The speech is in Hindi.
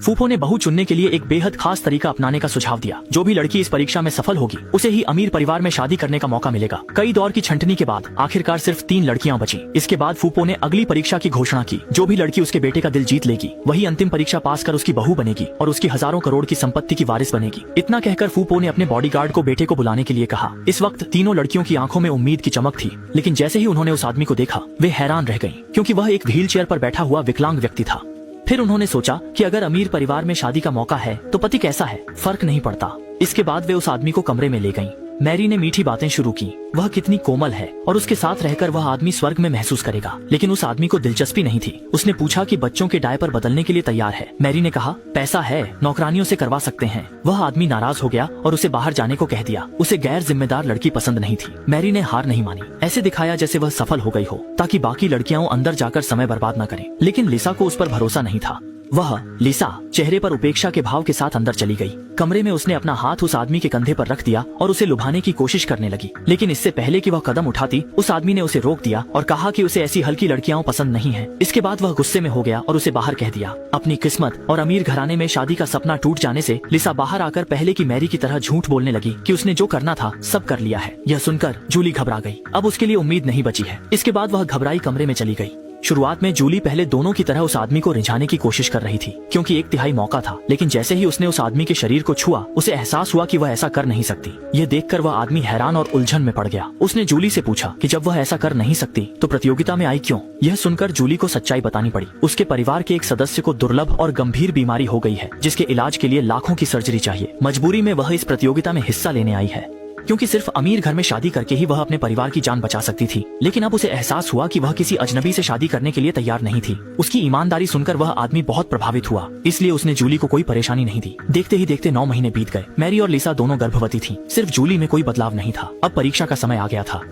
फूफो ने बहू चुनने के लिए एक बेहद खास तरीका अपनाने का सुझाव दिया। जो भी लड़की इस परीक्षा में सफल होगी उसे ही अमीर परिवार में शादी करने का मौका मिलेगा। कई दौर की छंटनी के बाद आखिरकार सिर्फ 3 लड़कियां बची। इसके बाद फूफो ने अगली परीक्षा की घोषणा की। जो भी लड़की उसके बेटे का दिल जीत लेगी वही अंतिम परीक्षा पास कर उसकी बहू बनेगी और उसकी हजारों करोड़ की संपत्ति की वारिस बनेगी। इतना कहकर फूफो ने अपने बॉडीगार्ड को बेटे को बुलाने के लिए कहा। इस वक्त तीनों लड़कियों की आंखों में उम्मीद की चमक थी, लेकिन जैसे ही उन्होंने उस आदमी को देखा वे हैरान रह गयी, क्योंकि वह एक व्हील चेयर पर बैठा हुआ विकलांग व्यक्ति था। फिर उन्होंने सोचा कि अगर अमीर परिवार में शादी का मौका है तो पति कैसा है, फर्क नहीं पड़ता। इसके बाद वे उस आदमी को कमरे में ले गईं। मैरी ने मीठी बातें शुरू की। वह कितनी कोमल है और उसके साथ रहकर वह आदमी स्वर्ग में महसूस करेगा। लेकिन उस आदमी को दिलचस्पी नहीं थी। उसने पूछा कि बच्चों के डायपर बदलने के लिए तैयार है। मैरी ने कहा, पैसा है, नौकरानियों से करवा सकते हैं। वह आदमी नाराज हो गया और उसे बाहर जाने को कह दिया। उसे गैर जिम्मेदार लड़की पसंद नहीं थी। मैरी ने हार नहीं मानी। ऐसे दिखाया जैसे वह सफल हो गई हो, ताकि बाकी लड़कियां अंदर जाकर समय बर्बाद न करें। लेकिन लिसा को उस पर भरोसा नहीं था। वह लिसा चेहरे पर उपेक्षा के भाव के साथ अंदर चली गई। कमरे में उसने अपना हाथ उस आदमी के कंधे पर रख दिया और उसे लुभाने की कोशिश करने लगी। लेकिन इससे पहले कि वह कदम उठाती, उस आदमी ने उसे रोक दिया और कहा कि उसे ऐसी हल्की लड़कियां पसंद नहीं हैं। इसके बाद वह गुस्से में हो गया और उसे बाहर कह दिया। अपनी किस्मत और अमीर घराने में शादी का सपना टूट जाने से लिसा बाहर आकर पहले की मैरी की तरह झूठ बोलने लगी कि उसने जो करना था सब कर लिया है। यह सुनकर जूली घबरा गई। अब उसके लिए उम्मीद नहीं बची है। इसके बाद वह घबराई कमरे में चली गई। शुरुआत में जूली पहले दोनों की तरह उस आदमी को रिझाने की कोशिश कर रही थी, क्योंकि 1/3 मौका था। लेकिन जैसे ही उसने उस आदमी के शरीर को छुआ, उसे एहसास हुआ कि वह ऐसा कर नहीं सकती। यह देखकर वह आदमी हैरान और उलझन में पड़ गया। उसने जूली से पूछा कि जब वह ऐसा कर नहीं सकती तो प्रतियोगिता में आई क्यों? यह सुनकर जूली को सच्चाई बतानी पड़ी। उसके परिवार के एक सदस्य को दुर्लभ और गंभीर बीमारी हो गई है, जिसके इलाज के लिए लाखों की सर्जरी चाहिए। मजबूरी में वह इस प्रतियोगिता में हिस्सा लेने आई है, क्योंकि सिर्फ अमीर घर में शादी करके ही वह अपने परिवार की जान बचा सकती थी। लेकिन अब उसे एहसास हुआ कि वह किसी अजनबी से शादी करने के लिए तैयार नहीं थी। उसकी ईमानदारी सुनकर वह आदमी बहुत प्रभावित हुआ, इसलिए उसने जूली को कोई परेशानी नहीं दी। देखते ही देखते 9 महीने बीत गए। मैरी और लिसा दोनों गर्भवती थीं। सिर्फ जूली में कोई बदलाव नहीं था। अब परीक्षा का समय आ गया था।